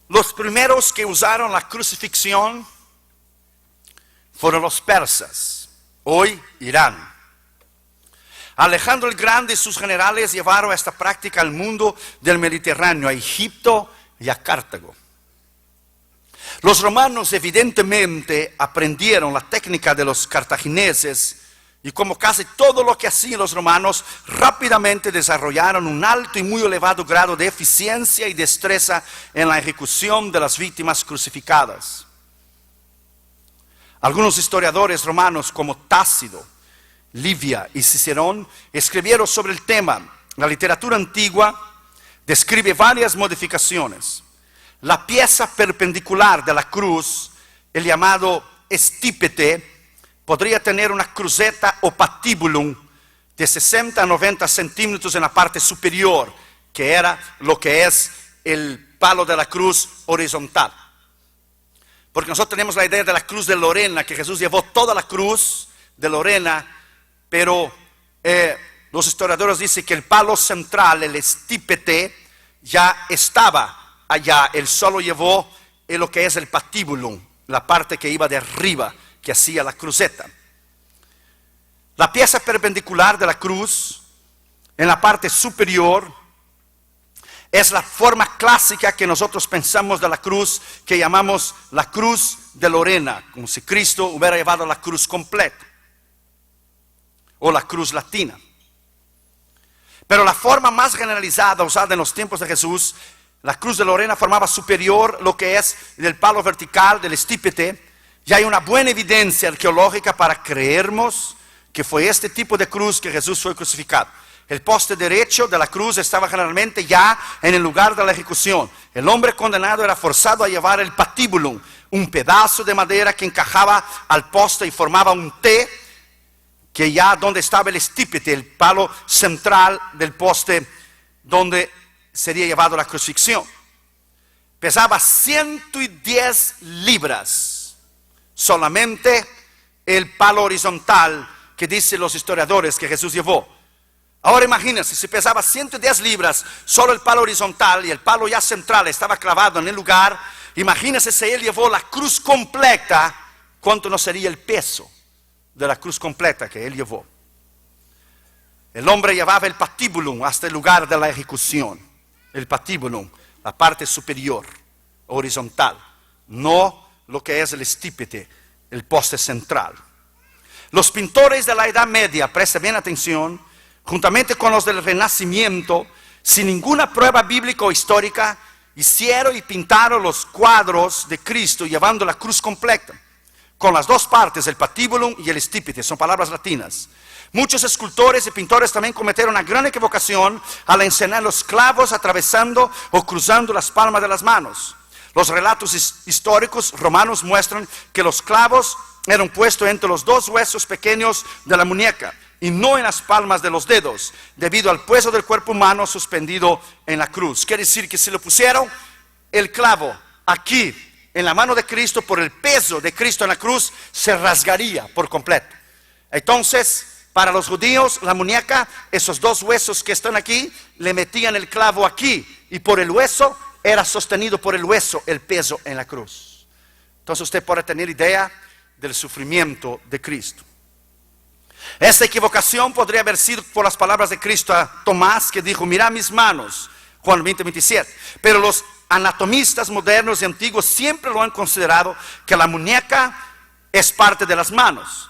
Los primeros que usaron la crucifixión fueron los persas, hoy Irán. Alejandro el Grande y sus generales llevaron esta práctica al mundo del Mediterráneo, a Egipto y a Cartago. Los romanos evidentemente aprendieron la técnica de los cartagineses y como casi todo lo que hacían los romanos, rápidamente desarrollaron un alto y muy elevado grado de eficiencia y destreza en la ejecución de las víctimas crucificadas. Algunos historiadores romanos como Tácito, Livia y Cicerón escribieron sobre el tema. La literatura antigua describe varias modificaciones. La pieza perpendicular de la cruz, el llamado estípete, podría tener una cruceta o patibulum de 60 a 90 centímetros en la parte superior, que era lo que es el palo de la cruz horizontal. Porque nosotros tenemos la idea de la cruz de Lorena, que Jesús llevó toda la cruz de Lorena, pero los historiadores dicen que el palo central, el estípete, ya estaba allá. Él solo llevó lo que es el patibulum, la parte que iba de arriba, que hacía la cruceta. La pieza perpendicular de la cruz, en la parte superior, es la forma clásica que nosotros pensamos de la cruz, que llamamos la cruz de Lorena, como si Cristo hubiera llevado la cruz completa, o la cruz latina. Pero la forma más generalizada usada en los tiempos de Jesús, la cruz de Lorena formaba superior lo que es del palo vertical, del estípete. Y hay una buena evidencia arqueológica para creernos que fue este tipo de cruz que Jesús fue crucificado. El poste derecho de la cruz estaba generalmente ya en el lugar de la ejecución. El hombre condenado era forzado a llevar el patibulum, un pedazo de madera que encajaba al poste y formaba un T, que ya donde estaba el estípete, el palo central del poste donde sería llevado la crucifixión. Pesaba 110 libras, solamente el palo horizontal que dicen los historiadores que Jesús llevó. Ahora imagínense, si pesaba 110 libras, solo el palo horizontal y el palo ya central estaba clavado en el lugar, imagínense si él llevó la cruz completa, ¿cuánto no sería el peso de la cruz completa que él llevó? El hombre llevaba el patibulum hasta el lugar de la ejecución. El patibulum, la parte superior, horizontal, no lo que es el estípete, el poste central. Los pintores de la Edad Media, presten bien atención, juntamente con los del Renacimiento, sin ninguna prueba bíblica o histórica, hicieron y pintaron los cuadros de Cristo llevando la cruz completa, con las dos partes, el patibulum y el estípete, son palabras latinas. Muchos escultores y pintores también cometieron una gran equivocación al enseñar los clavos atravesando o cruzando las palmas de las manos. Los relatos históricos romanos muestran que los clavos eran puestos entre los dos huesos pequeños de la muñeca y no en las palmas de los dedos, debido al peso del cuerpo humano suspendido en la cruz. Quiere decir que si lo pusieron el clavo aquí en la mano de Cristo, por el peso de Cristo en la cruz, se rasgaría por completo. Entonces, para los judíos, la muñeca, esos dos huesos que están aquí, le metían el clavo aquí, y por el hueso, era sostenido por el hueso el peso en la cruz. Entonces usted puede tener idea del sufrimiento de Cristo. Esta equivocación podría haber sido por las palabras de Cristo a Tomás, que dijo: mira mis manos, Juan 20:27. Pero los anatomistas modernos y antiguos siempre lo han considerado que la muñeca es parte de las manos.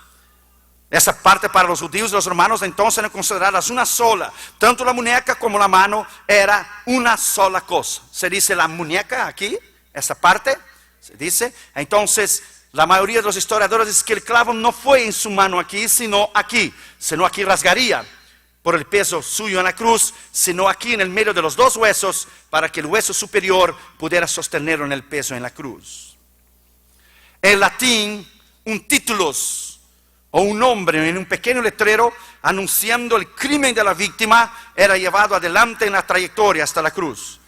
Esa parte para los judíos y los romanos entonces eran consideradas una sola. Tanto la muñeca como la mano era una sola cosa. Se dice la muñeca aquí, esa parte, se dice. Entonces la mayoría de los historiadores dicen que el clavo no fue en su mano aquí, sino aquí. Sino aquí rasgaría por el peso suyo en la cruz, sino aquí en el medio de los dos huesos, para que el hueso superior pudiera sostenerlo en el peso en la cruz. En latín, un titulus o un nombre en un pequeño letrero anunciando el crimen de la víctima era llevado adelante en la trayectoria hasta la cruz.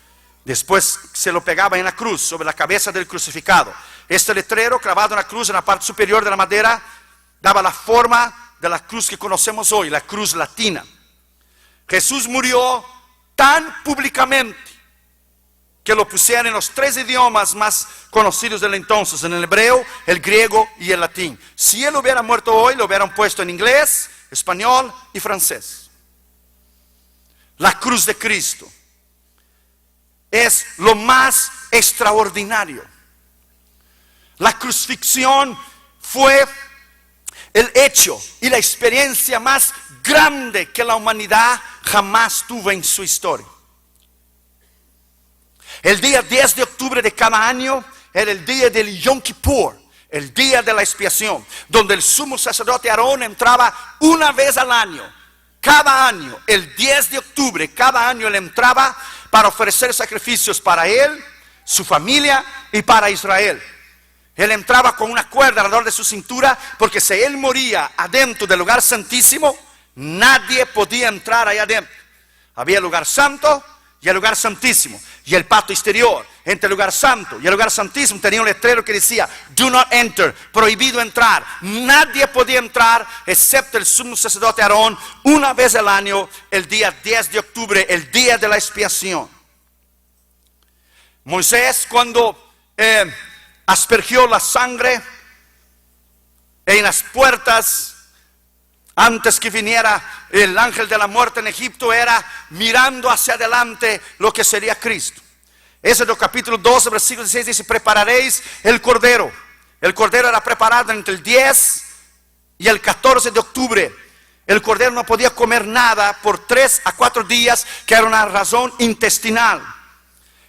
Después se lo pegaba en la cruz, sobre la cabeza del crucificado. Este letrero clavado en la cruz, en la parte superior de la madera, daba la forma de la cruz que conocemos hoy, la cruz latina. Jesús murió tan públicamente que lo pusieran en los 3 idiomas más conocidos del entonces, en el hebreo, el griego y el latín. Si él hubiera muerto hoy, lo hubieran puesto en inglés, español y francés. La cruz de Cristo es lo más extraordinario. La crucifixión fue el hecho y la experiencia más grande que la humanidad jamás tuvo en su historia. El día 10 de octubre de cada año era el día del Yom Kippur, el día de la expiación, donde el sumo sacerdote Aarón entraba una vez al año. Cada año, el 10 de octubre, cada año él entraba para ofrecer sacrificios para él, su familia y para Israel. Él entraba con una cuerda alrededor de su cintura, porque si él moría adentro del lugar santísimo, nadie podía entrar allá adentro. Había el lugar santo y el lugar santísimo, y el patio exterior. Entre el lugar santo y el lugar santísimo tenía un letrero que decía: do not enter, prohibido entrar. Nadie podía entrar excepto el sumo sacerdote Aarón, una vez al año, el día 10 de octubre, el día de la expiación. Moisés, cuando aspergió la sangre en las puertas, antes que viniera el ángel de la muerte en Egipto, era mirando hacia adelante lo que sería Cristo. Éxodo capítulo 12, versículo 16 dice: prepararéis el cordero. El cordero era preparado entre el 10 y el 14 de octubre. El cordero no podía comer nada por 3 a 4 días, que era una razón intestinal.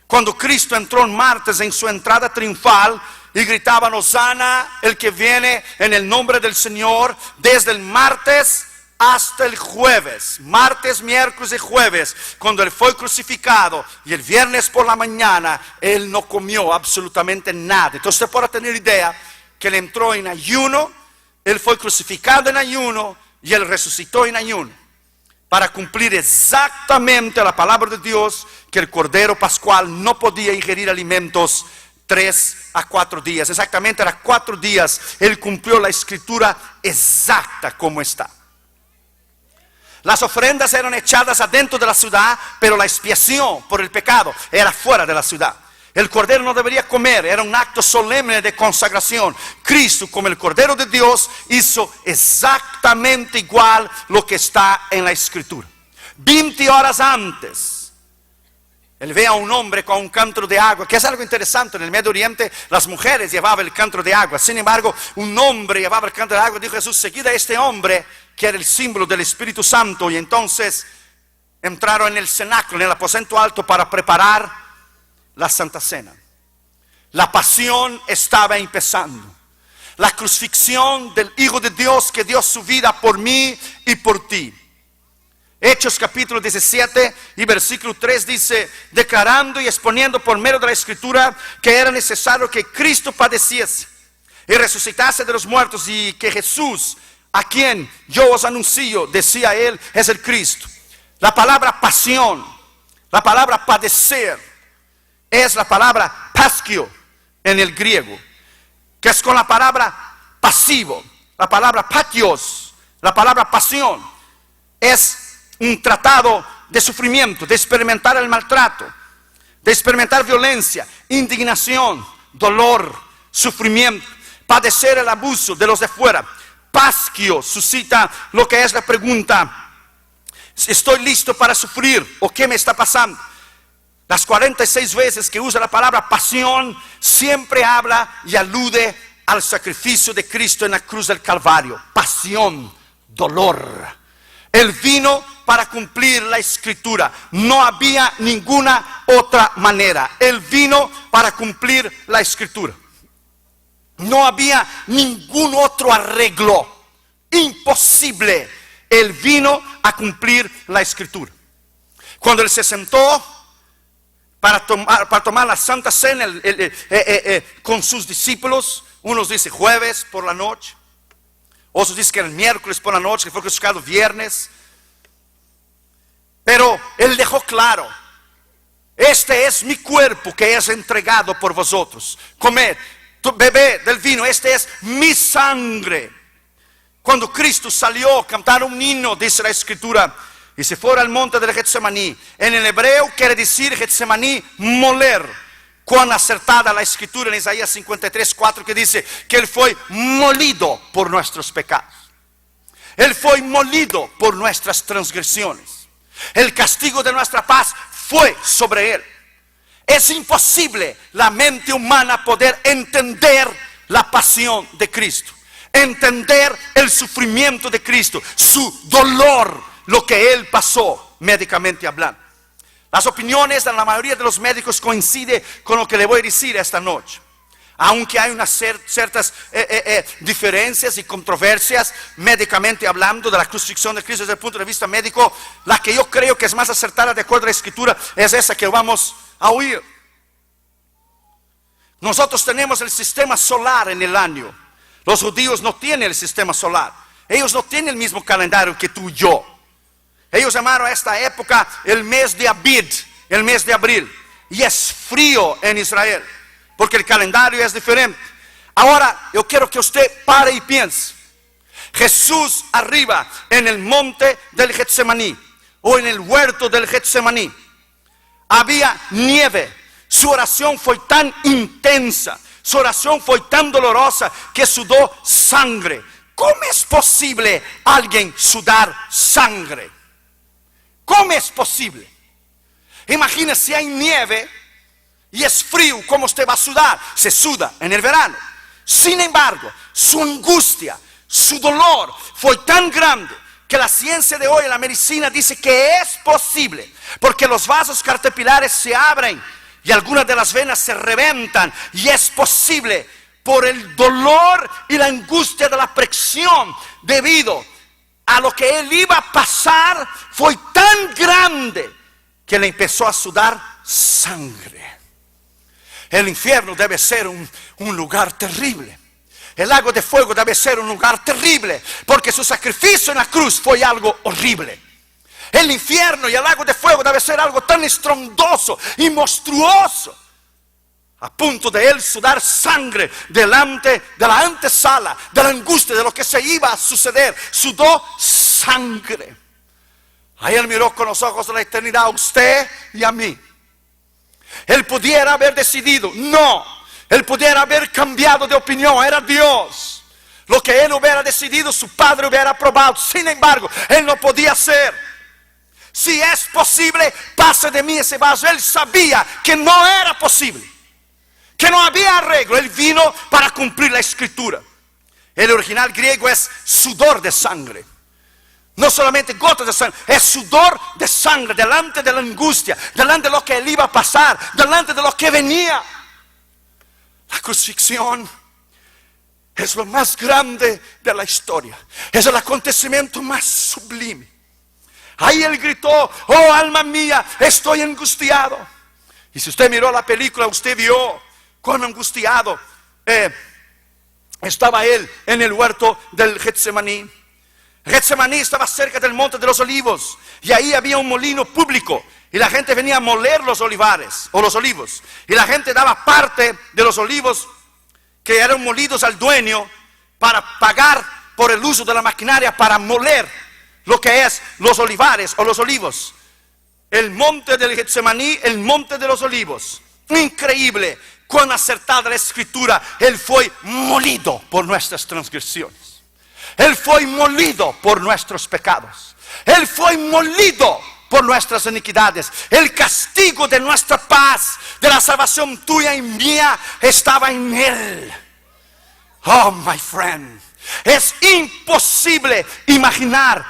Cuando Cristo entró en martes en su entrada triunfal y gritaban: Hosana, el que viene en el nombre del Señor, desde el martes hasta el jueves, martes, miércoles y jueves, cuando él fue crucificado, y el viernes por la mañana él no comió absolutamente nada. Entonces usted podrá tener idea que él entró en ayuno, él fue crucificado en ayuno y él resucitó en ayuno, para cumplir exactamente la palabra de Dios, que el cordero pascual no podía ingerir alimentos 3 a 4 días. Exactamente era 4 días. Él cumplió la escritura exacta como está. Las ofrendas eran echadas adentro de la ciudad, pero la expiación por el pecado era fuera de la ciudad. El cordero no debería comer, era un acto solemne de consagración. Cristo, como el cordero de Dios, hizo exactamente igual lo que está en la escritura. 20 horas antes, él ve a un hombre con un cántaro de agua, que es algo interesante. En el Medio Oriente las mujeres llevaban el cántaro de agua, sin embargo un hombre llevaba el cántaro de agua. Dijo Jesús: seguida a este hombre, que era el símbolo del Espíritu Santo. Y entonces entraron en el cenáculo, en el aposento alto, para preparar la Santa Cena. La pasión estaba empezando. La crucifixión del Hijo de Dios, que dio su vida por mí y por ti. Hechos capítulo 17 y versículo 3 dice: declarando y exponiendo por medio de la escritura que era necesario que Cristo padeciese y resucitase de los muertos, y que Jesús, a quien yo os anuncio, decía él, es el Cristo. La palabra pasión, la palabra padecer, es la palabra paschio en el griego, que es con la palabra pasivo. La palabra patios, la palabra pasión, es un tratado de sufrimiento, de experimentar el maltrato, de experimentar violencia, indignación, dolor, sufrimiento, padecer el abuso de los de fuera. Paschio suscita lo que es la pregunta: ¿estoy listo para sufrir o qué me está pasando? Las 46 veces que usa la palabra pasión, siempre habla y alude al sacrificio de Cristo en la cruz del Calvario. Pasión, dolor. Él vino para cumplir la escritura. No había ninguna otra manera. Él vino para cumplir la escritura. No había ningún otro arreglo. Imposible. Él vino a cumplir la escritura. Cuando él se sentó para tomar la Santa Cena con sus discípulos, unos dicen jueves por la noche, otros dicen que era el miércoles por la noche, que fue crucificado viernes. Pero él dejó claro: este es mi cuerpo que es entregado por vosotros. Comed, bebed del vino, este es mi sangre. Cuando Cristo salió, cantaron un himno, dice la escritura, y se fue al monte del Getsemaní. En el hebreo quiere decir Getsemaní, moler. Cuán acertada la escritura en Isaías 53:4 que dice que Él fue molido por nuestros pecados. Él fue molido por nuestras transgresiones. El castigo de nuestra paz fue sobre Él. Es imposible la mente humana poder entender la pasión de Cristo, entender el sufrimiento de Cristo, su dolor, lo que Él pasó médicamente hablando. Las opiniones de la mayoría de los médicos coinciden con lo que le voy a decir esta noche. Aunque hay unas ciertas diferencias y controversias médicamente hablando de la crucifixión de Cristo desde el punto de vista médico, la que yo creo que es más acertada de acuerdo a la Escritura es esa que vamos a oír. Nosotros tenemos el sistema solar en el año. Los judíos no tienen el sistema solar. Ellos no tienen el mismo calendario que tú y yo. Ellos llamaron a esta época el mes de Abid, el mes de abril. Y es frío en Israel, porque el calendario es diferente. Ahora, yo quiero que usted pare y piense. Jesús arriba en el monte del Getsemaní, o en el huerto del Getsemaní, había nieve. Su oración fue tan intensa, su oración fue tan dolorosa que sudó sangre. ¿Cómo es posible alguien sudar sangre? ¿Cómo es posible? Imagínese si hay nieve y es frío, ¿cómo usted va a sudar? Se suda en el verano. Sin embargo, su angustia, su dolor fue tan grande que la ciencia de hoy, la medicina, dice que es posible, porque los vasos capilares se abren y algunas de las venas se reventan, y es posible por el dolor y la angustia de la presión debido a lo que él iba a pasar, fue tan grande que le empezó a sudar sangre. El infierno debe ser un lugar terrible. El lago de fuego debe ser un lugar terrible, porque su sacrificio en la cruz fue algo horrible. El infierno y el lago de fuego debe ser algo tan estrondoso y monstruoso, a punto de él sudar sangre delante de la antesala de la angustia de lo que se iba a suceder. Sudó sangre. Ahí él miró con los ojos de la eternidad a usted y a mí. Él pudiera haber decidido, no. Él pudiera haber cambiado de opinión, era Dios. Lo que él hubiera decidido, su padre hubiera aprobado. Sin embargo, él no podía hacer. Si es posible, pase de mí ese vaso. Él sabía que no era posible, que no había arreglo. Él vino para cumplir la escritura. El original griego es sudor de sangre. No solamente gotas de sangre, es sudor de sangre delante de la angustia, delante de lo que él iba a pasar, delante de lo que venía. La crucifixión es lo más grande de la historia. Es el acontecimiento más sublime. Ahí él gritó, oh alma mía, estoy angustiado. Y si usted miró la película, usted vio cuán angustiado estaba él en el huerto del Getsemaní. Getsemaní estaba cerca del monte de los olivos, y ahí había un molino público, y la gente venía a moler los olivares o los olivos, y la gente daba parte de los olivos que eran molidos al dueño para pagar por el uso de la maquinaria para moler lo que es los olivares o los olivos. El monte del Getsemaní, el monte de los olivos. Increíble cuán acertada la escritura. Él fue molido por nuestras transgresiones. Él fue molido por nuestros pecados. Él fue molido por nuestras iniquidades. El castigo de nuestra paz, de la salvación tuya y mía, estaba en él. Oh, my friend, es imposible imaginar,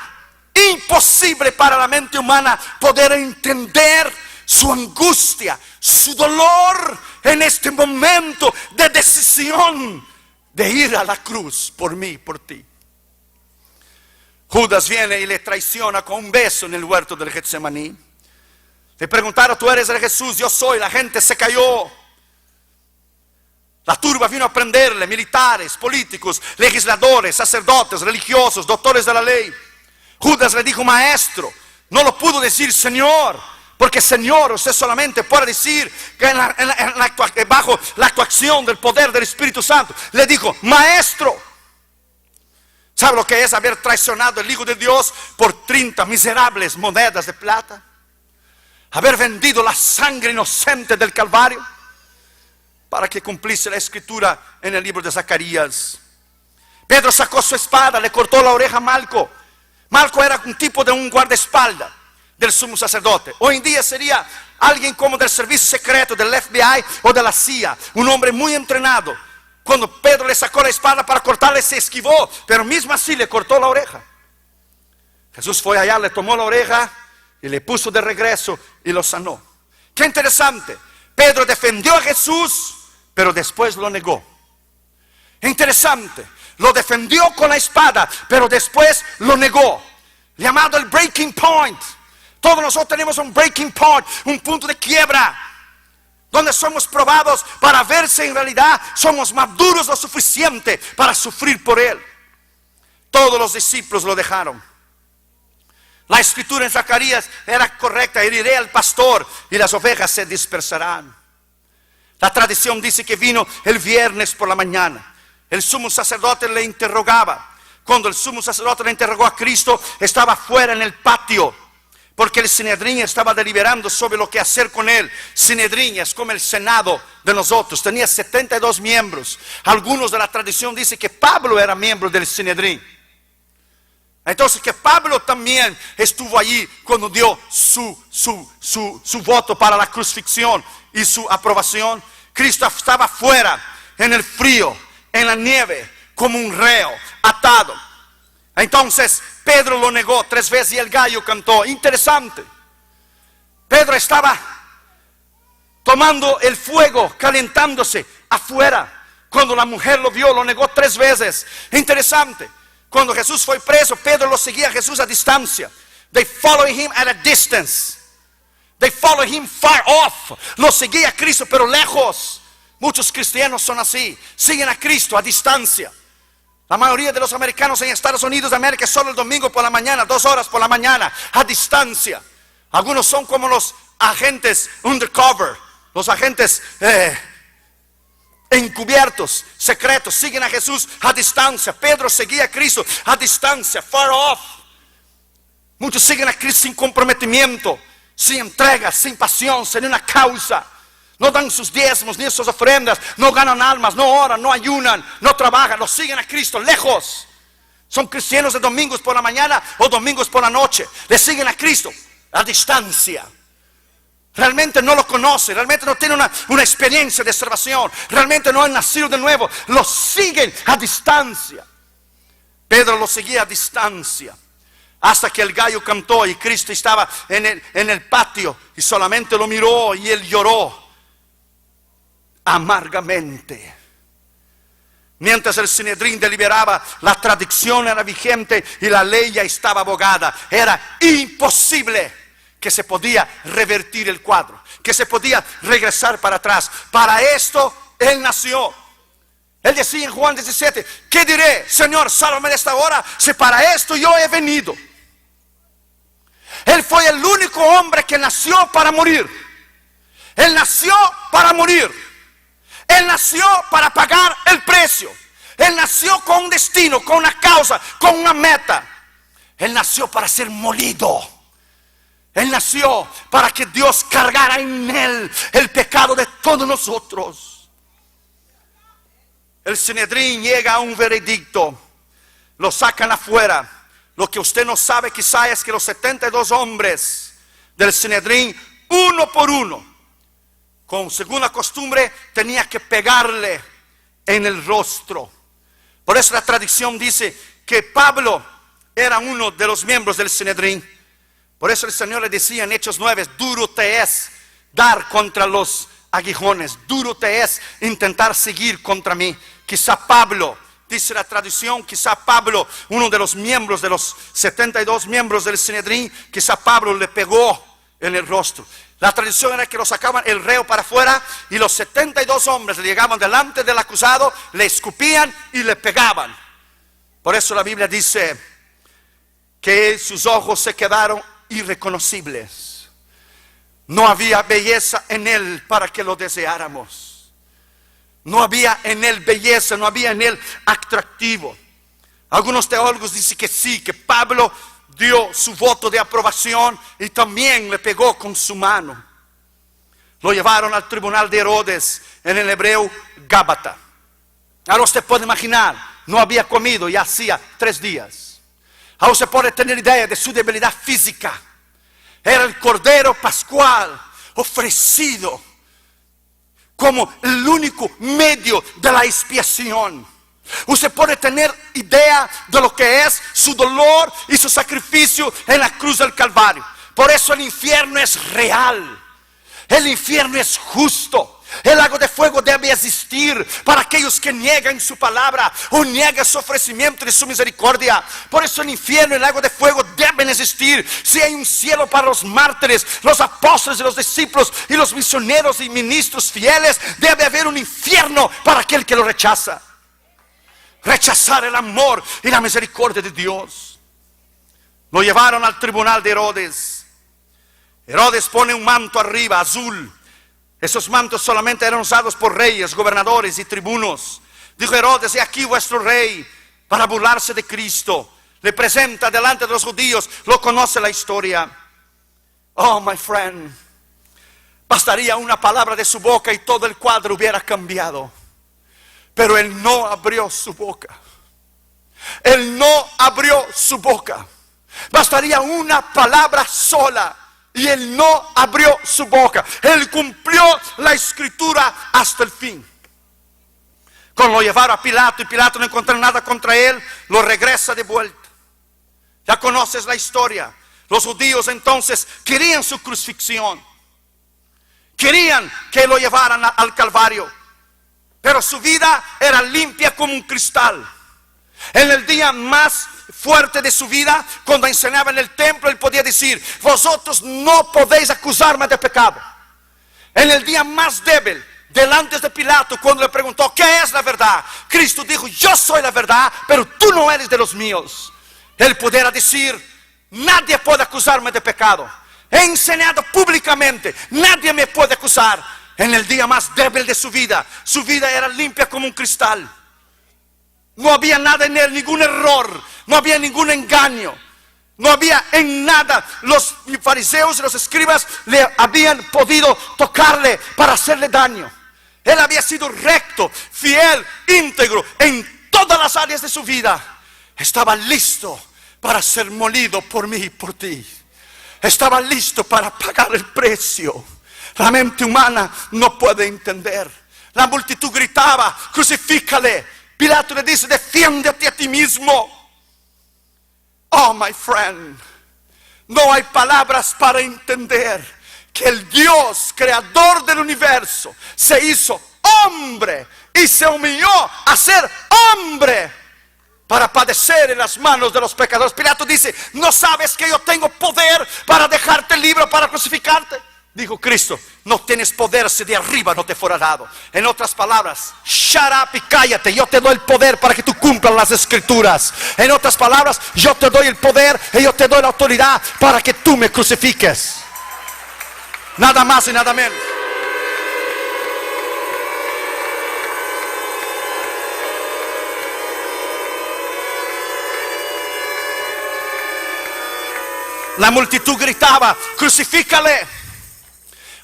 imposible para la mente humana poder entender su angustia, su dolor en este momento de decisión de ir a la cruz por mí y por ti. Judas viene y le traiciona con un beso en el huerto del Getsemaní. Le preguntaron, ¿tú eres el Jesús? Yo soy. La gente se cayó. La turba vino a prenderle, militares, políticos, legisladores, sacerdotes, religiosos, doctores de la ley. Judas le dijo, maestro. No lo pudo decir Señor, porque Señor usted solamente puede decir que bajo la actuación del poder del Espíritu Santo. Le dijo, maestro. ¿Sabe lo que es haber traicionado al Hijo de Dios por 30 miserables monedas de plata? Haber vendido la sangre inocente del Calvario para que cumpliese la escritura en el libro de Zacarías. Pedro sacó su espada, le cortó la oreja a Malco. Malco era un tipo de un guardaespaldas del sumo sacerdote. Hoy en día sería alguien como del servicio secreto, del FBI o de la CIA, un hombre muy entrenado. Cuando Pedro le sacó la espada para cortarle, se esquivó, pero mismo así le cortó la oreja. Jesús fue allá, le tomó la oreja y le puso de regreso y lo sanó. Qué interesante. Pedro defendió a Jesús, pero después lo negó. Interesante. Lo defendió con la espada, pero después lo negó. Llamado el breaking point. Todos nosotros tenemos un breaking point, un punto de quiebra, donde somos probados para ver si en realidad somos maduros lo suficiente para sufrir por Él. Todos los discípulos lo dejaron. La escritura en Zacarías era correcta: heriré al pastor y las ovejas se dispersarán. La tradición dice que vino el viernes por la mañana. El sumo sacerdote le interrogaba. Cuando el sumo sacerdote le interrogó a Cristo, estaba fuera en el patio, porque el Sinedrín estaba deliberando sobre lo que hacer con él. Sinedrín es como el Senado de nosotros, tenía 72 miembros. Algunos de la tradición dicen que Pablo era miembro del Sinedrín. Entonces que Pablo también estuvo allí cuando dio su voto para la crucifixión y su aprobación. Cristo estaba fuera, en el frío, en la nieve, como un reo, atado. Entonces Pedro lo negó 3 veces y el gallo cantó. Interesante. Pedro estaba tomando el fuego, calentándose afuera. Cuando la mujer lo vio, lo negó 3 veces. Interesante. Cuando Jesús fue preso, Pedro lo seguía a Jesús a distancia. They followed him at a distance. They followed him far off. Lo seguía a Cristo, pero lejos. Muchos cristianos son así. Siguen a Cristo a distancia. La mayoría de los americanos en Estados Unidos de América solo el domingo por la mañana, 2 horas por la mañana, a distancia. Algunos son como los agentes undercover, los agentes encubiertos, secretos. Siguen a Jesús a distancia. Pedro seguía a Cristo a distancia, far off. Muchos siguen a Cristo sin comprometimiento, sin entrega, sin pasión, sin una causa. No dan sus diezmos ni sus ofrendas, no ganan almas, no oran, no ayunan, no trabajan, lo siguen a Cristo lejos. Son cristianos de domingos por la mañana o domingos por la noche. Le siguen a Cristo a distancia. Realmente no lo conocen, realmente no tienen una experiencia de salvación, realmente no han nacido de nuevo. Lo siguen a distancia. Pedro lo seguía a distancia. Hasta que el gallo cantó y Cristo estaba en el patio y solamente lo miró y él lloró amargamente. Mientras el Sinedrín deliberaba, la tradición era vigente y la ley ya estaba abogada. Era imposible que se podía revertir el cuadro, que se podía regresar para atrás. Para esto Él nació. Él decía en Juan 17: ¿qué diré? Señor, sálvame de esta hora, si para esto yo he venido. Él fue el único hombre que nació para morir. Él nació para morir. Él nació para pagar el precio. Él nació con un destino, con una causa, con una meta. Él nació para ser molido. Él nació para que Dios cargara en él el pecado de todos nosotros. El Sinedrín llega a un veredicto. Lo sacan afuera. Lo que usted no sabe quizá es que los 72 hombres del Sinedrín, uno por uno, según la costumbre, tenía que pegarle en el rostro. Por eso la tradición dice que Pablo era uno de los miembros del Sinedrín. Por eso el Señor le decía en Hechos 9: duro te es dar contra los aguijones, duro te es intentar seguir contra mí. Quizá Pablo, dice la tradición, quizá Pablo, uno de los miembros, de los 72 miembros del Sinedrín, quizá Pablo le pegó en el rostro. La tradición era que lo sacaban el reo para afuera y los 72 hombres le llegaban delante del acusado, le escupían y le pegaban. Por eso la Biblia dice que sus ojos se quedaron irreconocibles. No había belleza en él para que lo deseáramos. No había en él belleza, no había en él atractivo. Algunos teólogos dicen que sí, que Pablo dio su voto de aprobación y también le pegó con su mano. Lo llevaron al tribunal de Herodes, en el hebreo Gábata. Ahora usted puede imaginar, no había comido ya hacía 3 días. Ahora usted puede tener idea de su debilidad física. Era el Cordero Pascual ofrecido como el único medio de la expiación. Usted puede tener idea de lo que es su dolor y su sacrificio en la cruz del Calvario. Por eso el infierno es real. El infierno es justo. El lago de fuego debe existir para aquellos que niegan su palabra o niegan su ofrecimiento de su misericordia. Por eso el infierno y el lago de fuego deben existir. Si hay un cielo para los mártires, los apóstoles y los discípulos y los misioneros y ministros fieles, debe haber un infierno para aquel que lo rechaza. Rechazar el amor y la misericordia de Dios. Lo llevaron al tribunal de Herodes. Herodes pone un manto arriba, azul. Esos mantos solamente eran usados por reyes, gobernadores y tribunos. Dijo Herodes: he aquí vuestro rey, para burlarse de Cristo. Le presenta delante de los judíos, lo conoce la historia. Oh, my friend, bastaría una palabra de su boca y todo el cuadro hubiera cambiado. Pero él no abrió su boca. Él no abrió su boca. Bastaría una palabra sola y él no abrió su boca. Él cumplió la escritura hasta el fin. Cuando lo llevaron a Pilato y Pilato no encontró nada contra él, lo regresa de vuelta. Ya conoces la historia. Los judíos entonces querían su crucifixión. Querían que lo llevaran al Calvario. Pero su vida era limpia como un cristal. En el día más fuerte de su vida, cuando enseñaba en el templo, él podía decir: vosotros no podéis acusarme de pecado. En el día más débil, delante de Pilato, cuando le preguntó: ¿qué es la verdad? Cristo dijo: yo soy la verdad, pero tú no eres de los míos. Él pudiera decir: nadie puede acusarme de pecado. He enseñado públicamente, nadie me puede acusar. En el día más débil de su vida era limpia como un cristal. No había nada en él, ningún error, no había ningún engaño. No había en nada. Los fariseos y los escribas le habían podido tocarle para hacerle daño. Él había sido recto, fiel, íntegro en todas las áreas de su vida. Estaba listo para ser molido por mí y por ti. Estaba listo para pagar el precio. La mente humana no puede entender. La multitud gritaba: crucifícale. Pilato le dice: defiéndete a ti mismo. Oh, my friend, no hay palabras para entender que el Dios creador del universo se hizo hombre y se humilló a ser hombre para padecer en las manos de los pecadores. Pilato dice: ¿no sabes que yo tengo poder para dejarte libre, para crucificarte? Dijo Cristo: no tienes poder si de arriba no te fuera dado. En otras palabras, shut up y cállate. Yo te doy el poder para que tú cumplas las escrituras. En otras palabras, yo te doy el poder y yo te doy la autoridad para que tú me crucifiques. Nada más y nada menos. La multitud gritaba: crucifícale.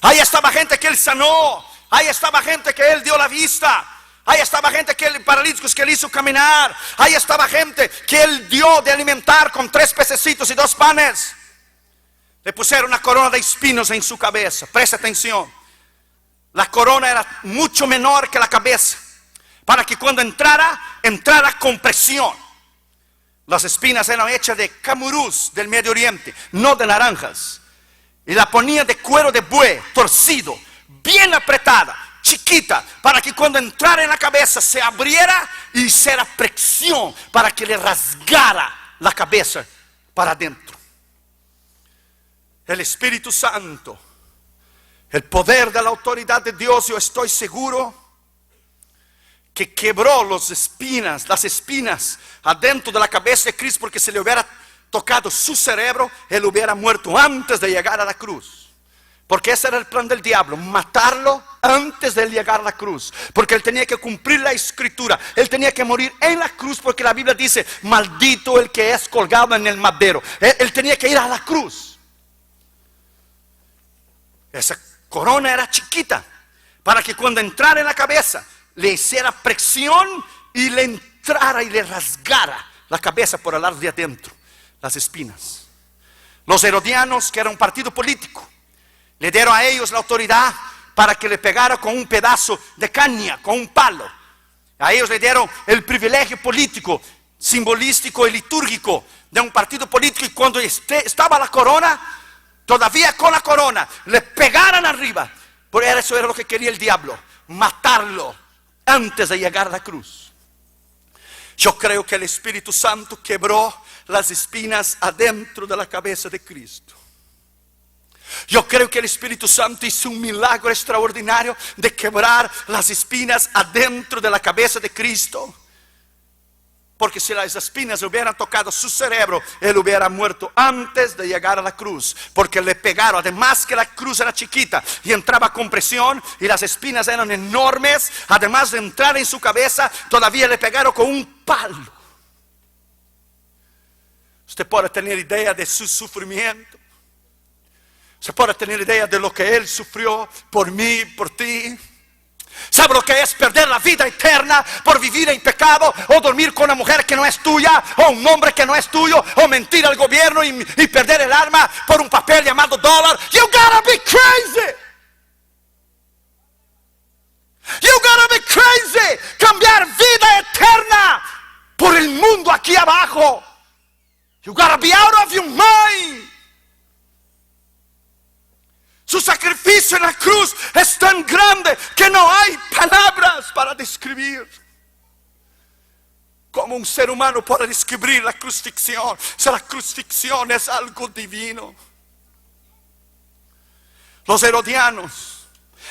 Ahí estaba gente que él sanó. Ahí estaba gente que él dio la vista. Ahí estaba gente que él, paralíticos que él hizo caminar. Ahí estaba gente que él dio de alimentar con 3 pececitos y 2 panes. Le pusieron una corona de espinos en su cabeza. Presta atención. La corona era mucho menor que la cabeza, para que cuando entrara con presión. Las espinas eran hechas de camurús del Medio Oriente, no de naranjas. Y la ponía de cuero de buey, torcido, bien apretada, chiquita, para que cuando entrara en la cabeza se abriera y hiciera presión para que le rasgara la cabeza para adentro. El Espíritu Santo, el poder de la autoridad de Dios, yo estoy seguro que quebró las espinas adentro de la cabeza de Cristo, porque si le hubiera tocado su cerebro, él hubiera muerto antes de llegar a la cruz. Porque ese era el plan del diablo, matarlo antes de llegar a la cruz. Porque él tenía que cumplir la escritura, él tenía que morir en la cruz, porque la Biblia dice, maldito el que es colgado en el madero. Él tenía que ir a la cruz. Esa corona era chiquita, para que cuando entrara en la cabeza, le hiciera presión y le entrara y le rasgara la cabeza por el lado de adentro, las espinas. Los herodianos, que era un partido político, le dieron a ellos la autoridad para que le pegara con un pedazo de caña, con un palo. A ellos le dieron el privilegio político, simbolístico y litúrgico de un partido político. Y cuando estaba la corona, todavía con la corona, le pegaran arriba. Por eso era lo que quería el diablo, matarlo antes de llegar a la cruz. Yo creo que el Espíritu Santo quebró las espinas adentro de la cabeza de Cristo. Yo creo que el Espíritu Santo hizo un milagro extraordinario de quebrar las espinas adentro de la cabeza de Cristo. Porque si las espinas hubieran tocado su cerebro, él hubiera muerto antes de llegar a la cruz. Porque le pegaron, además que la cruz era chiquita y entraba con presión y las espinas eran enormes. Además de entrar en su cabeza, todavía le pegaron con un palo. Usted puede tener idea de su sufrimiento. Se puede tener idea de lo que él sufrió por mí, por ti. ¿Sabe lo que es perder la vida eterna por vivir en pecado? O dormir con una mujer que no es tuya, o un hombre que no es tuyo, o mentir al gobierno y perder el alma por un papel llamado dólar. You gotta be crazy. You gotta be crazy. Cambiar vida eterna por el mundo aquí abajo. You gotta be out of your mind. Su sacrificio en la cruz es tan grande que no hay palabras para describir. ¿Cómo un ser humano puede describir la crucifixión? Si la crucifixión es algo divino. Los herodianos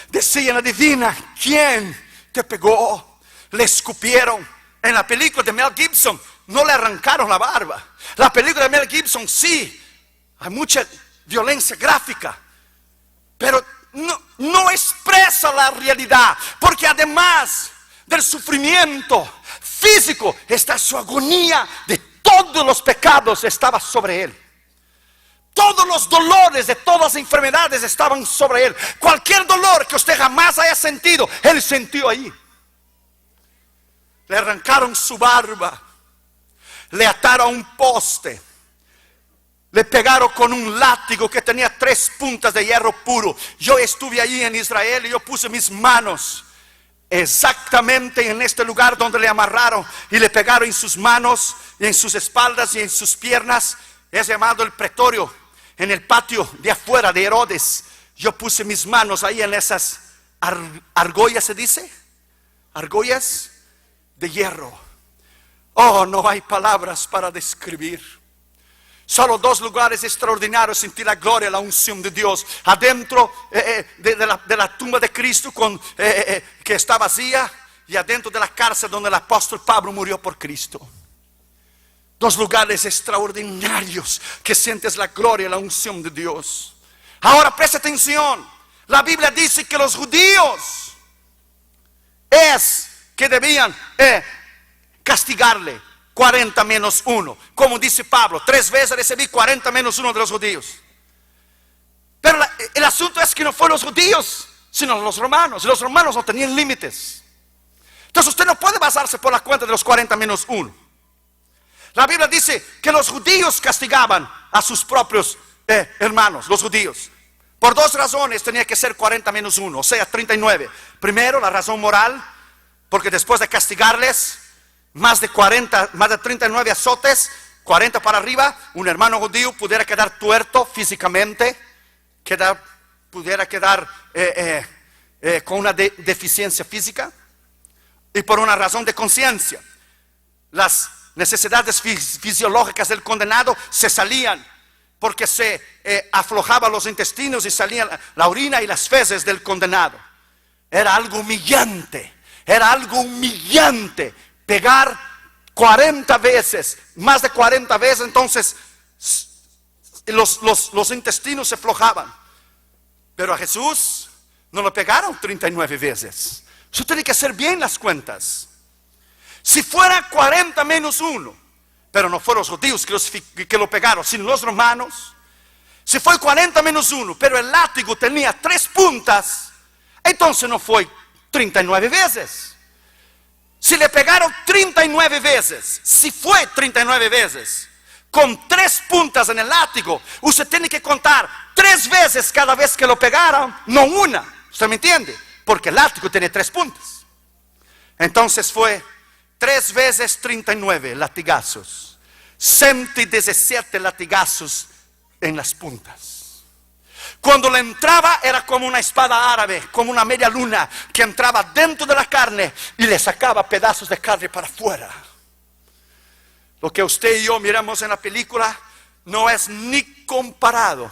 decían, adivina quién te pegó. Le escupieron. En la película de Mel Gibson no le arrancaron la barba. La película de Mel Gibson sí, hay mucha violencia gráfica, pero no expresa la realidad, porque además del sufrimiento físico está su agonía de todos los pecados estaba sobre él. Todos los dolores de todas las enfermedades estaban sobre él. Cualquier dolor que usted jamás haya sentido, él sintió ahí. Le arrancaron su barba, le ataron a un poste, le pegaron con un látigo que tenía 3 puntas de hierro puro. Yo estuve allí en Israel y yo puse mis manos exactamente en este lugar donde le amarraron y le pegaron en sus manos y en sus espaldas y en sus piernas. Es llamado el pretorio, en el patio de afuera de Herodes. Yo puse mis manos ahí en esas argollas, ¿se dice? Argollas de hierro. Oh, no hay palabras para describir. Solo 2 lugares extraordinarios sentí la gloria, la unción de Dios. Adentro de la tumba de Cristo que está vacía, y adentro de la cárcel donde el apóstol Pablo murió por Cristo. 2 lugares extraordinarios que sientes la gloria, la unción de Dios. Ahora presta atención. La Biblia dice que los judíos es que debían castigarle 40 menos 1. Como dice Pablo, 3 veces recibí 40 menos 1 de los judíos. Pero el asunto es que no fueron los judíos, sino los romanos. Y los romanos no tenían límites. Entonces usted no puede basarse por la cuenta de los 40 menos 1. La Biblia dice que los judíos castigaban a sus propios hermanos, los judíos. Por 2 razones tenía que ser 40 menos 1, o sea 39. Primero, la razón moral, porque después de castigarles más de 39 azotes, 40 para arriba, un hermano judío pudiera quedar tuerto físicamente, pudiera quedar con una deficiencia física. Y por una razón de conciencia, las necesidades fisiológicas del condenado se salían, porque se aflojaban los intestinos y salían la orina y las feces del condenado. Era algo humillante, pegar 40 veces, más de 40 veces, entonces los intestinos se aflojaban. Pero a Jesús no lo pegaron 39 veces. Usted tiene que hacer bien las cuentas. Si fuera 40 menos 1, pero no fueron los judíos que lo pegaron, sino los romanos. Si fue 40 menos 1, pero el látigo tenía 3 puntas, entonces no fue 39 veces. Si le pegaron 39 veces, si fue 39 veces, con 3 puntas en el látigo, usted tiene que contar 3 veces cada vez que lo pegaron, no una. ¿Usted me entiende? Porque el látigo tiene 3 puntas. Entonces fue 3 veces 39 latigazos, 117 latigazos en las puntas. Cuando le entraba era como una espada árabe, como una media luna que entraba dentro de la carne y le sacaba pedazos de carne para afuera. Lo que usted y yo miramos en la película no es ni comparado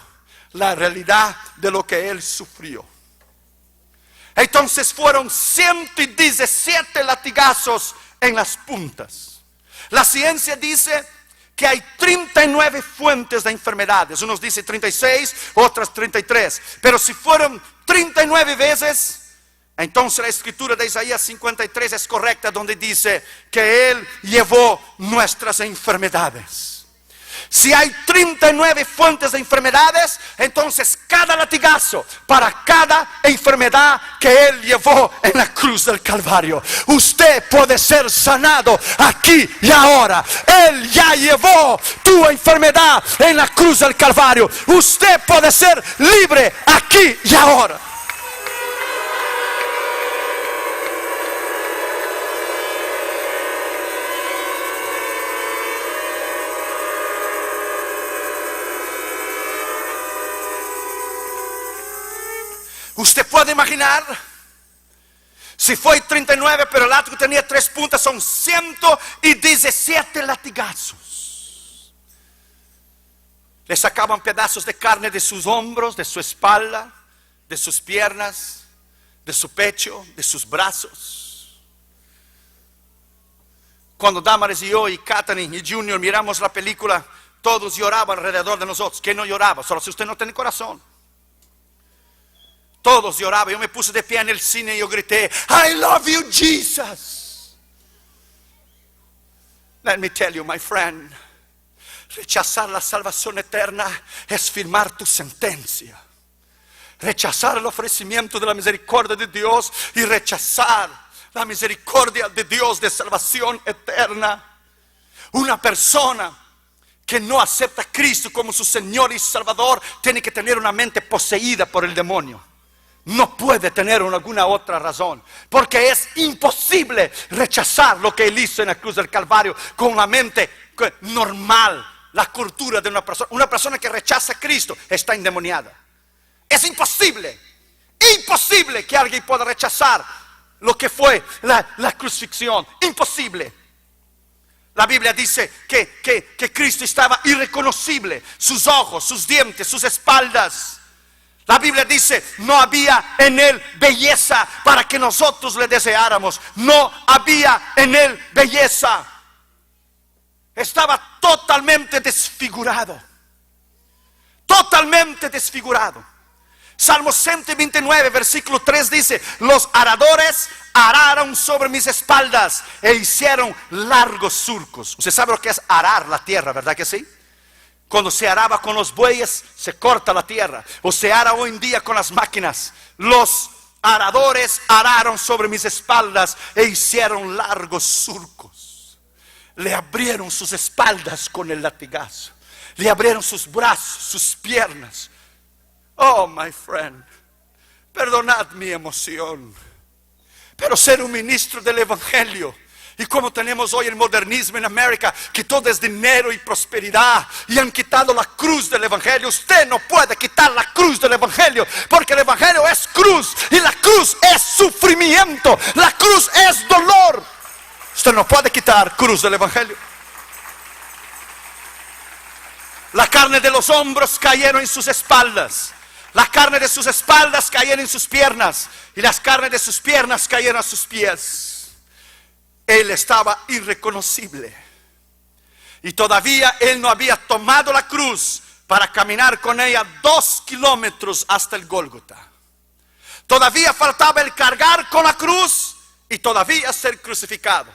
la realidad de lo que él sufrió. Entonces fueron 117 latigazos en las puntas. La ciencia dice que hay 39 fuentes de enfermedades. Unos dicen 36, otras 33. Pero si fueron 39 veces, entonces la escritura de Isaías 53 es correcta, donde dice que Él llevó nuestras enfermedades. Si hay 39 fuentes de enfermedades, entonces cada latigazo para cada enfermedad que Él llevó en la cruz del Calvario. Usted puede ser sanado aquí y ahora. Él ya llevó tu enfermedad en la cruz del Calvario. Usted puede ser libre aquí y ahora. Usted puede imaginar, si fue 39, pero el látigo tenía 3 puntas, son 117 latigazos. Le sacaban pedazos de carne de sus hombros, de su espalda, de sus piernas, de su pecho, de sus brazos. Cuando Damaris y yo y Katherine y Junior miramos la película, todos lloraban alrededor de nosotros. ¿Quién no lloraba? Solo si usted no tiene corazón. Todos lloraban. Yo me puse de pie en el cine y yo grité, I love you, Jesus. Let me tell you, my friend, rechazar la salvación eterna es firmar tu sentencia. Rechazar el ofrecimiento de la misericordia de Dios y rechazar la misericordia de Dios de salvación eterna. Una persona que no acepta a Cristo como su Señor y Salvador tiene que tener una mente poseída por el demonio. No puede tener alguna otra razón, porque es imposible rechazar lo que Él hizo en la cruz del Calvario con una mente normal. La cultura de una persona que rechaza a Cristo está endemoniada. Es imposible que alguien pueda rechazar lo que fue la crucifixión. Imposible. La Biblia dice que Cristo estaba irreconocible, sus ojos, sus dientes, sus espaldas. La Biblia dice, no había en Él belleza para que nosotros le deseáramos. No había en Él belleza. Estaba totalmente desfigurado. Totalmente desfigurado. Salmo 129, versículo 3 dice, los aradores araron sobre mis espaldas e hicieron largos surcos. Usted sabe lo que es arar la tierra, ¿verdad que sí? Cuando se araba con los bueyes, se corta la tierra. O se ara hoy en día con las máquinas. Los aradores araron sobre mis espaldas e hicieron largos surcos. Le abrieron sus espaldas con el latigazo. Le abrieron sus brazos, sus piernas. Oh, my friend, perdonad mi emoción. Pero ser un ministro del Evangelio, y como tenemos hoy el modernismo en América, que todo es dinero y prosperidad, y han quitado la cruz del Evangelio. Usted no puede quitar la cruz del Evangelio, porque el Evangelio es cruz, y la cruz es sufrimiento, la cruz es dolor. Usted no puede quitar cruz del Evangelio. La carne de los hombros cayeron en sus espaldas, la carne de sus espaldas cayeron en sus piernas, y las carnes de sus piernas cayeron a sus pies. Él estaba irreconocible. Y todavía Él no había tomado la cruz para caminar con ella 2 kilómetros hasta el Gólgota. Todavía faltaba el cargar con la cruz y todavía ser crucificado.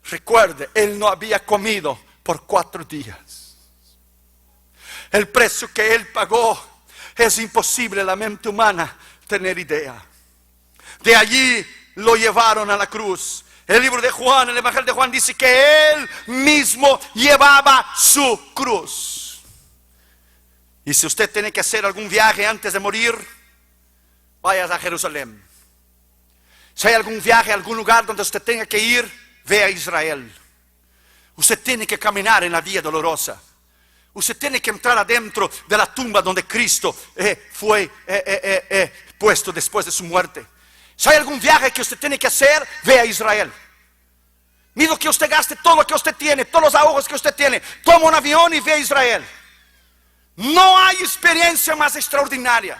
Recuerde, Él no había comido por 4 días. El precio que Él pagó es imposible la mente humana tener idea. De allí lo llevaron a la cruz. El libro de Juan, el Evangelio de Juan dice que Él mismo llevaba su cruz. Y si usted tiene que hacer algún viaje antes de morir, vaya a Jerusalén. Si hay algún viaje a algún lugar donde usted tenga que ir, ve a Israel. Usted tiene que caminar en la vía dolorosa. Usted tiene que entrar adentro de la tumba donde Cristo fue puesto después de su muerte. Si hay algún viaje que usted tiene que hacer, ve a Israel. Mira que usted gaste todo lo que usted tiene, todos los ahorros que usted tiene, toma un avión y ve a Israel. No hay experiencia más extraordinaria.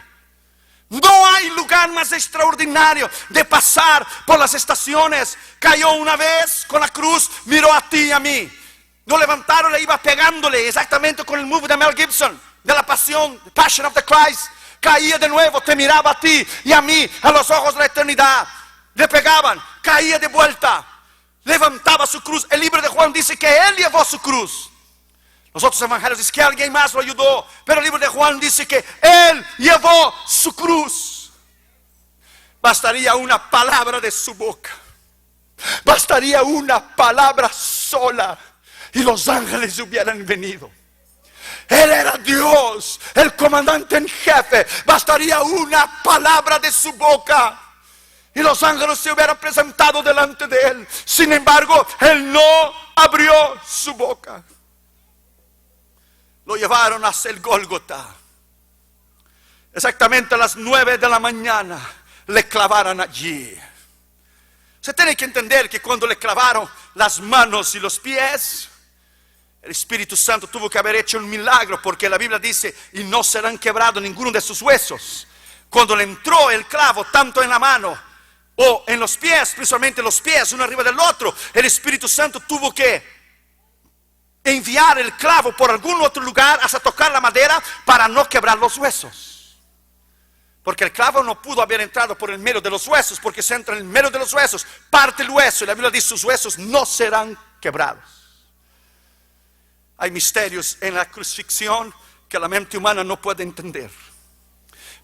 No hay lugar más extraordinario de pasar por las estaciones. Cayó una vez con la cruz, miró a ti y a mí. Lo levantaron, le iba pegándole, exactamente con el movie de Mel Gibson, de la pasión, The Passion of the Christ. Caía de nuevo, te miraba a ti y a mí, a los ojos de la eternidad. Le pegaban, caía de vuelta, levantaba su cruz. El libro de Juan dice que Él llevó su cruz. Los otros evangelios dicen que alguien más lo ayudó, pero el libro de Juan dice que Él llevó su cruz. Bastaría una palabra de su boca. Bastaría una palabra sola y los ángeles hubieran venido. Él era Dios, el comandante en jefe. Bastaría una palabra de su boca y los ángeles se hubieran presentado delante de Él. Sin embargo, Él no abrió su boca. Lo llevaron hacia el Gólgota. Exactamente a las 9 de la mañana le clavaron allí. Se tiene que entender que cuando le clavaron las manos y los pies, el Espíritu Santo tuvo que haber hecho un milagro, porque la Biblia dice, y no serán quebrados ninguno de sus huesos. Cuando le entró el clavo tanto en la mano o en los pies, principalmente los pies, uno arriba del otro, el Espíritu Santo tuvo que enviar el clavo por algún otro lugar hasta tocar la madera para no quebrar los huesos. Porque el clavo no pudo haber entrado por el medio de los huesos, porque se entra en el medio de los huesos, parte el hueso, y la Biblia dice sus huesos no serán quebrados. Hay misterios en la crucifixión que la mente humana no puede entender.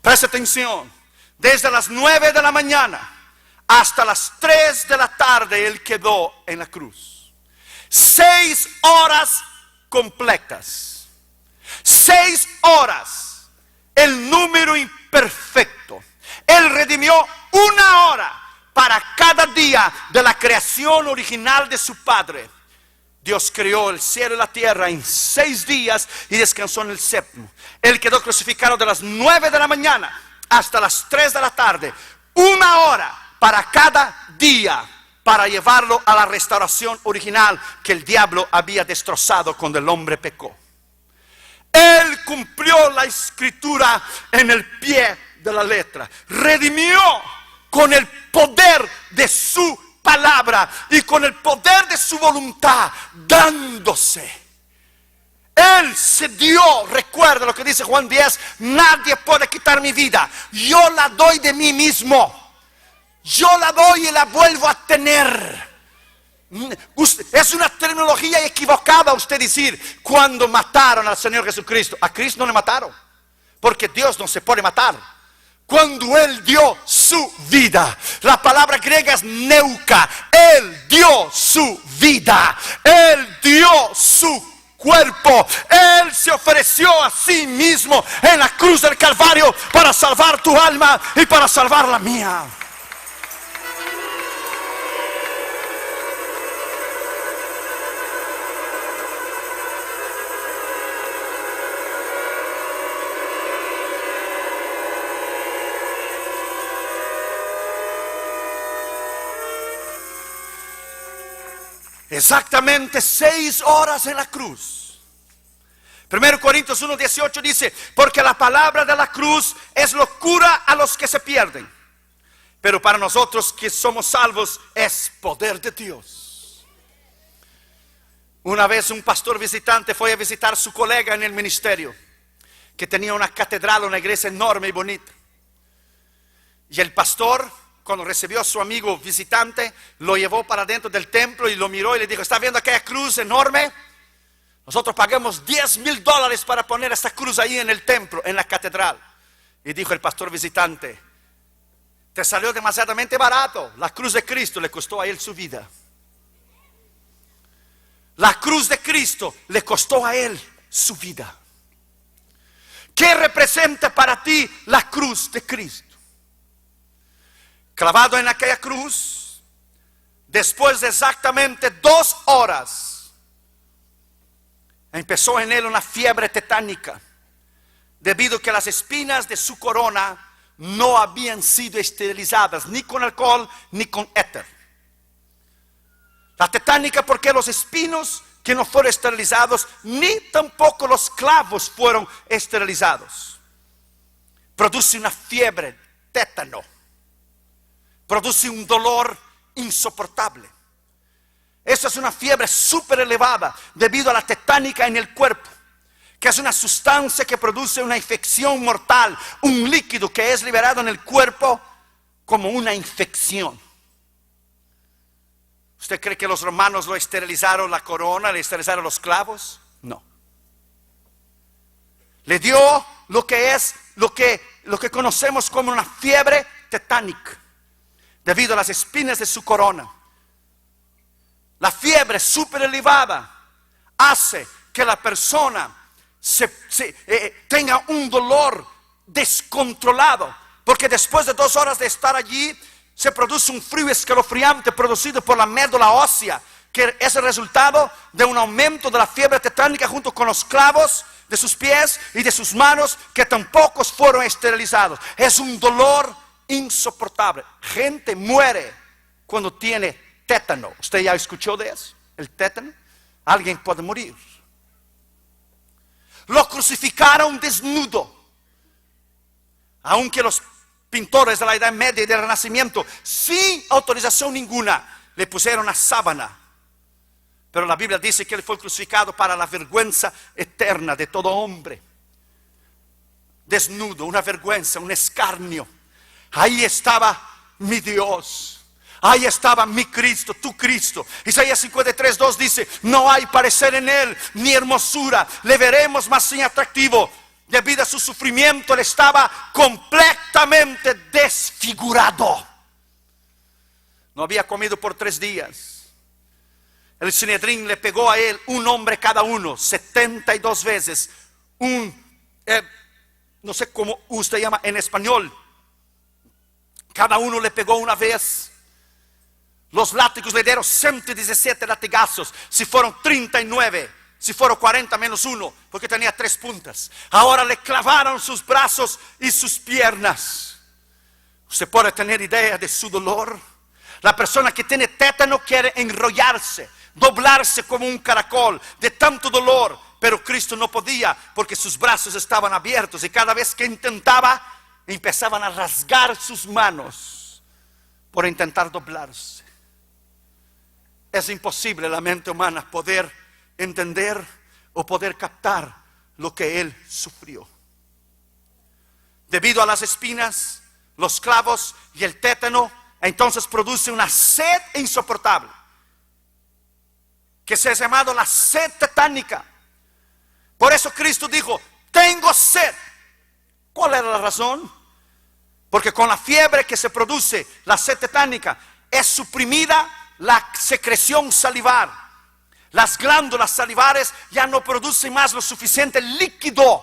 Presta atención, desde las 9 de la mañana hasta las 3 de la tarde Él quedó en la cruz. 6 horas completas. 6 horas, el número imperfecto. Él redimió 1 hora para cada día de la creación original de su Padre. Dios creó el cielo y la tierra en 6 días y descansó en el 7º. Él quedó crucificado de las 9 de la mañana hasta las 3 de la tarde. 1 hora para cada día, para llevarlo a la restauración original que el diablo había destrozado cuando el hombre pecó. Él cumplió la escritura en el pie de la letra. Redimió con el poder de su palabra y con el poder de su voluntad, dándose. Él se dio. Recuerda lo que dice Juan 10: nadie puede quitar mi vida, yo la doy de mí mismo. Yo la doy y la vuelvo a tener. Es una terminología equivocada usted decir cuando mataron al Señor Jesucristo. A Cristo no le mataron, porque Dios no se puede matar. Cuando Él dio su vida, la palabra griega es neuka. Él dio su vida, Él dio su cuerpo. Él se ofreció a sí mismo en la cruz del Calvario para salvar tu alma y para salvar la mía. Exactamente 6 horas en la cruz. 1 Corintios 1:18 dice: porque la palabra de la cruz es locura a los que se pierden, pero para nosotros que somos salvos es poder de Dios. Una vez un pastor visitante fue a visitar a su colega en el ministerio que tenía una catedral, una iglesia enorme y bonita. Y el pastor, cuando recibió a su amigo visitante, lo llevó para dentro del templo y lo miró y le dijo: ¿está viendo aquella cruz enorme? Nosotros pagamos $10,000 para poner esta cruz ahí en el templo, en la catedral. Y dijo el pastor visitante: te salió demasiadamente barato. La cruz de Cristo le costó a él su vida. La cruz de Cristo le costó a él su vida. ¿Qué representa para ti la cruz de Cristo? Clavado en aquella cruz, después de exactamente 2 horas, empezó en él una fiebre tetánica, debido a que las espinas de su corona no habían sido esterilizadas, ni con alcohol, ni con éter. La tetánica porque los espinos que no fueron esterilizados, ni tampoco los clavos fueron esterilizados. Produce una fiebre, tétano. Produce un dolor insoportable. Esa es una fiebre súper elevada debido a la tetánica en el cuerpo, que es una sustancia que produce una infección mortal, un líquido que es liberado en el cuerpo como una infección. ¿Usted cree que los romanos lo esterilizaron la corona, le esterilizaron los clavos? No. Le dio lo que es lo que conocemos como una fiebre tetánica, debido a las espinas de su corona. La fiebre súper elevada hace que la persona tenga un dolor descontrolado, porque después de 2 horas de estar allí, se produce un frío escalofriante producido por la médula ósea, que es el resultado de un aumento de la fiebre tetánica junto con los clavos de sus pies y de sus manos, que tampoco fueron esterilizados. Es un dolor insoportable. Gente muere cuando tiene tétano. ¿Usted ya escuchó de eso? El tétano. Alguien puede morir. Lo crucificaron desnudo, aunque los pintores de la Edad Media y del Renacimiento, sin autorización ninguna, le pusieron una sábana. Pero la Biblia dice que él fue crucificado para la vergüenza eterna de todo hombre. Desnudo, una vergüenza, un escarnio. Ahí estaba mi Dios. Ahí estaba mi Cristo, tu Cristo. Isaías 53:2 dice: no hay parecer en él, ni hermosura. Le veremos más sin atractivo. Debido a su sufrimiento, él estaba completamente desfigurado. No había comido por 3 días. El Sanedrín le pegó a él, un hombre cada uno, 72 veces. No sé cómo usted llama en español. Cada uno le pegó una vez. Los látigos le dieron 117 latigazos. Si fueron 39. Si fueron 40 menos 1, porque tenía 3 puntas. Ahora le clavaron sus brazos y sus piernas. Usted puede tener idea de su dolor. La persona que tiene tétano quiere enrollarse, doblarse como un caracol de tanto dolor. Pero Cristo no podía, porque sus brazos estaban abiertos. Y cada vez que intentaba, empezaban a rasgar sus manos por intentar doblarse. Es imposible la mente humana poder entender o poder captar lo que él sufrió. Debido a las espinas, los clavos y el tétano, entonces produce una sed insoportable, que se ha llamado la sed tetánica. Por eso Cristo dijo: tengo sed. ¿Cuál era la razón? Porque con la fiebre que se produce, la sed tetánica, es suprimida la secreción salivar. Las glándulas salivares ya no producen más lo suficiente líquido.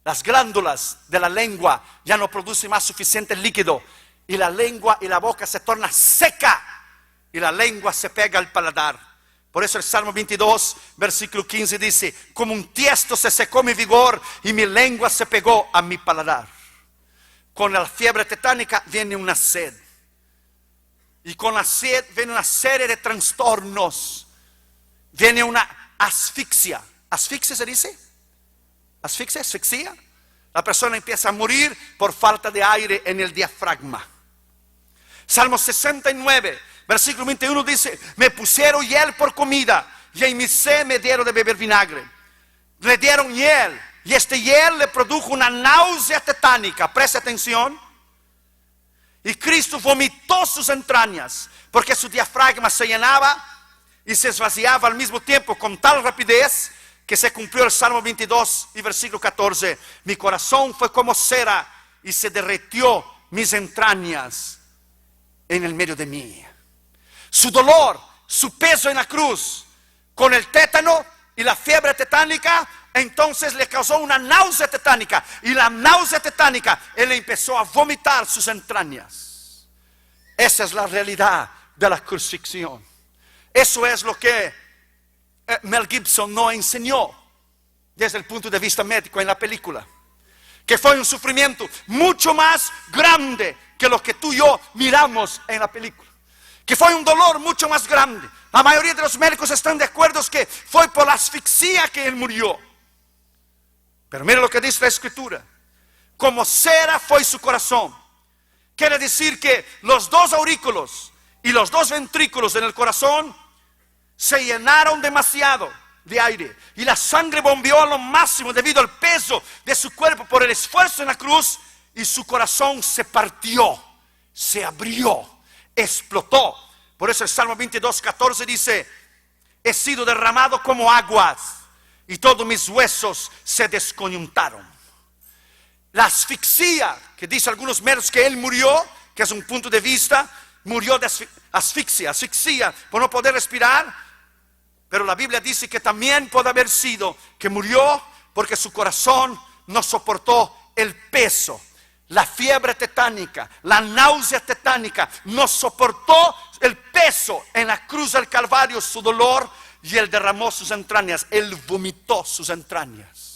Las glándulas de la lengua ya no producen más suficiente líquido. Y la lengua y la boca se torna seca. Y la lengua se pega al paladar. Por eso el Salmo 22, versículo 15 dice: como un tiesto se secó mi vigor y mi lengua se pegó a mi paladar. Con la fiebre tetánica viene una sed. Y con la sed viene una serie de trastornos. Viene una asfixia. ¿Asfixia se dice? ¿Asfixia? ¿Asfixia? La persona empieza a morir por falta de aire en el diafragma. Salmo 69, versículo 21 dice: me pusieron hiel por comida y en mi sed me dieron de beber vinagre. Le dieron hiel y este hiel le produjo una náusea tetánica. Preste atención. Y Cristo vomitó sus entrañas, porque su diafragma se llenaba y se esvaciaba al mismo tiempo con tal rapidez que se cumplió el Salmo 22 y versículo 14. Mi corazón fue como cera y se derritió mis entrañas en el medio de mí. Su dolor, su peso en la cruz, con el tétano y la fiebre tetánica, entonces le causó una náusea tetánica. Y la náusea tetánica, él empezó a vomitar sus entrañas. Esa es la realidad de la crucifixión. Eso es lo que Mel Gibson no enseñó desde el punto de vista médico en la película. Que fue un sufrimiento mucho más grande que lo que tú y yo miramos en la película. Que fue un dolor mucho más grande. La mayoría de los médicos están de acuerdo que fue por la asfixia que él murió. Pero mira lo que dice la Escritura. Como cera fue su corazón. Quiere decir que los dos aurículos y los dos ventrículos en el corazón se llenaron demasiado de aire. Y la sangre bombeó a lo máximo debido al peso de su cuerpo por el esfuerzo en la cruz. Y su corazón se partió, se abrió, explotó. Por eso el Salmo 22, 14 dice: he sido derramado como aguas y todos mis huesos se descoyuntaron. La asfixia, que dice algunos médicos que él murió, que es un punto de vista, murió de asfixia por no poder respirar. Pero la Biblia dice que también puede haber sido que murió porque su corazón no soportó el peso, la fiebre tetánica, la náusea tetánica, no soportó el peso en la cruz del Calvario, su dolor, y él derramó sus entrañas, él vomitó sus entrañas.